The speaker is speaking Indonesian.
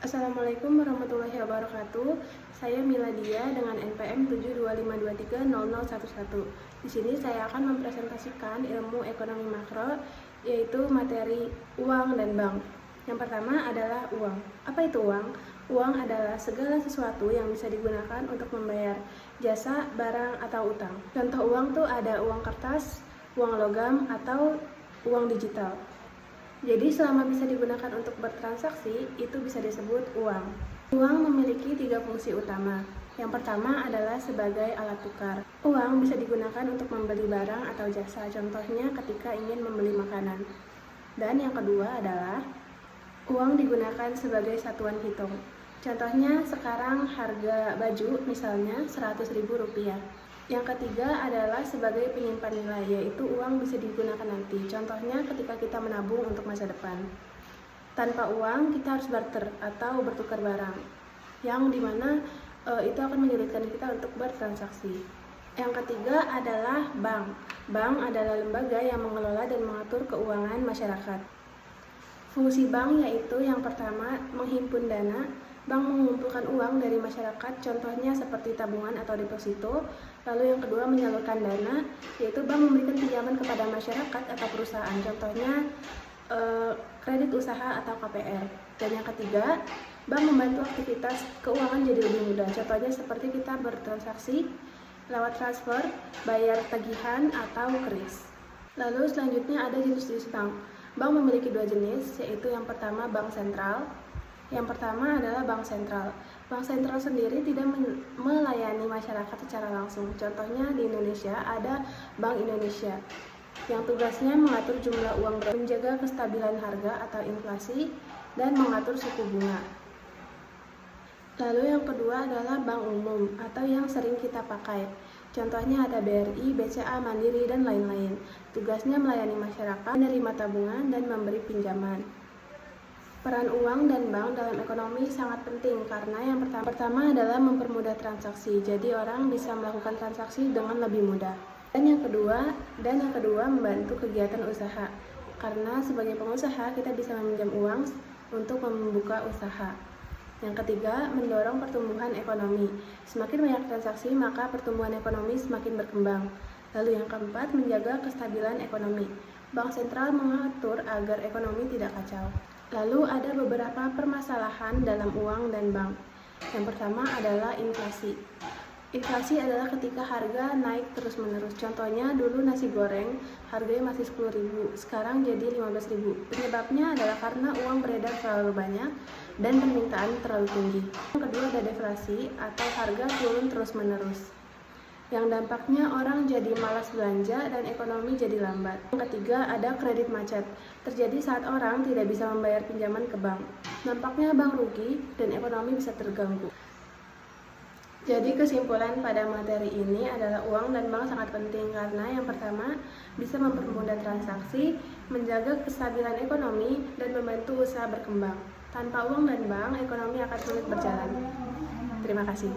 Assalamualaikum warahmatullahi wabarakatuh. Saya Miladia dengan NPM 725230011. Di sini saya akan mempresentasikan ilmu ekonomi makro, yaitu materi uang dan bank. Yang pertama adalah uang. Apa itu uang? Uang adalah segala sesuatu yang bisa digunakan untuk membayar jasa, barang, atau utang. Contoh uang tuh ada uang kertas, uang logam, atau uang digital. Jadi selama bisa digunakan untuk bertransaksi, itu bisa disebut uang. Uang memiliki 3 fungsi utama. Yang pertama adalah sebagai alat tukar. Uang bisa digunakan untuk membeli barang atau jasa, contohnya ketika ingin membeli makanan. Dan yang kedua adalah uang digunakan sebagai satuan hitung. Contohnya sekarang harga baju misalnya Rp100.000. Yang ketiga adalah sebagai penyimpan nilai, yaitu uang bisa digunakan nanti. Contohnya ketika kita menabung untuk masa depan. Tanpa uang kita harus barter atau bertukar barang, yang dimana itu akan menyulitkan kita untuk bertransaksi. Yang ketiga adalah bank. Bank adalah lembaga yang mengelola dan mengatur keuangan masyarakat. Fungsi bank yaitu yang pertama menghimpun dana. Bank mengumpulkan uang dari masyarakat, contohnya seperti tabungan atau deposito. Lalu yang kedua menyalurkan dana, yaitu bank memberikan pinjaman kepada masyarakat atau perusahaan, contohnya kredit usaha atau KPR. Dan yang ketiga, bank membantu aktivitas keuangan jadi lebih mudah, contohnya seperti kita bertransaksi lewat transfer, bayar tagihan, atau kris. Lalu selanjutnya ada jenis-jenis bank. Bank memiliki 2 jenis, yaitu yang pertama bank sentral. Yang pertama adalah bank sentral. Bank sentral sendiri tidak melayani masyarakat secara langsung. Contohnya di Indonesia ada Bank Indonesia yang tugasnya mengatur jumlah uang, menjaga kestabilan harga atau inflasi, dan mengatur suku bunga. Lalu yang kedua adalah bank umum atau yang sering kita pakai. Contohnya ada BRI, BCA, Mandiri, dan lain-lain. Tugasnya melayani masyarakat, menerima tabungan, dan memberi pinjaman. Peran uang dan bank dalam ekonomi sangat penting karena yang pertama adalah mempermudah transaksi. Jadi orang bisa melakukan transaksi dengan lebih mudah. Dan yang kedua membantu kegiatan usaha. Karena sebagai pengusaha kita bisa meminjam uang untuk membuka usaha. Yang ketiga, mendorong pertumbuhan ekonomi. Semakin banyak transaksi, maka pertumbuhan ekonomi semakin berkembang. Lalu yang keempat, menjaga kestabilan ekonomi. Bank sentral mengatur agar ekonomi tidak kacau. Lalu ada beberapa permasalahan dalam uang dan bank. Yang pertama adalah inflasi. Inflasi adalah ketika harga naik terus-menerus. Contohnya dulu nasi goreng harganya masih 10.000, sekarang jadi 15.000. Penyebabnya adalah karena uang beredar terlalu banyak dan permintaan terlalu tinggi. Yang kedua ada deflasi atau harga turun terus-menerus, yang dampaknya orang jadi malas belanja dan ekonomi jadi lambat. Yang ketiga ada kredit macet, terjadi saat orang tidak bisa membayar pinjaman ke bank. Dampaknya bank rugi dan ekonomi bisa terganggu. Jadi kesimpulan pada materi ini adalah uang dan bank sangat penting karena yang pertama bisa mempermudah transaksi, menjaga kestabilan ekonomi, dan membantu usaha berkembang. Tanpa uang dan bank, ekonomi akan sulit berjalan. Terima kasih.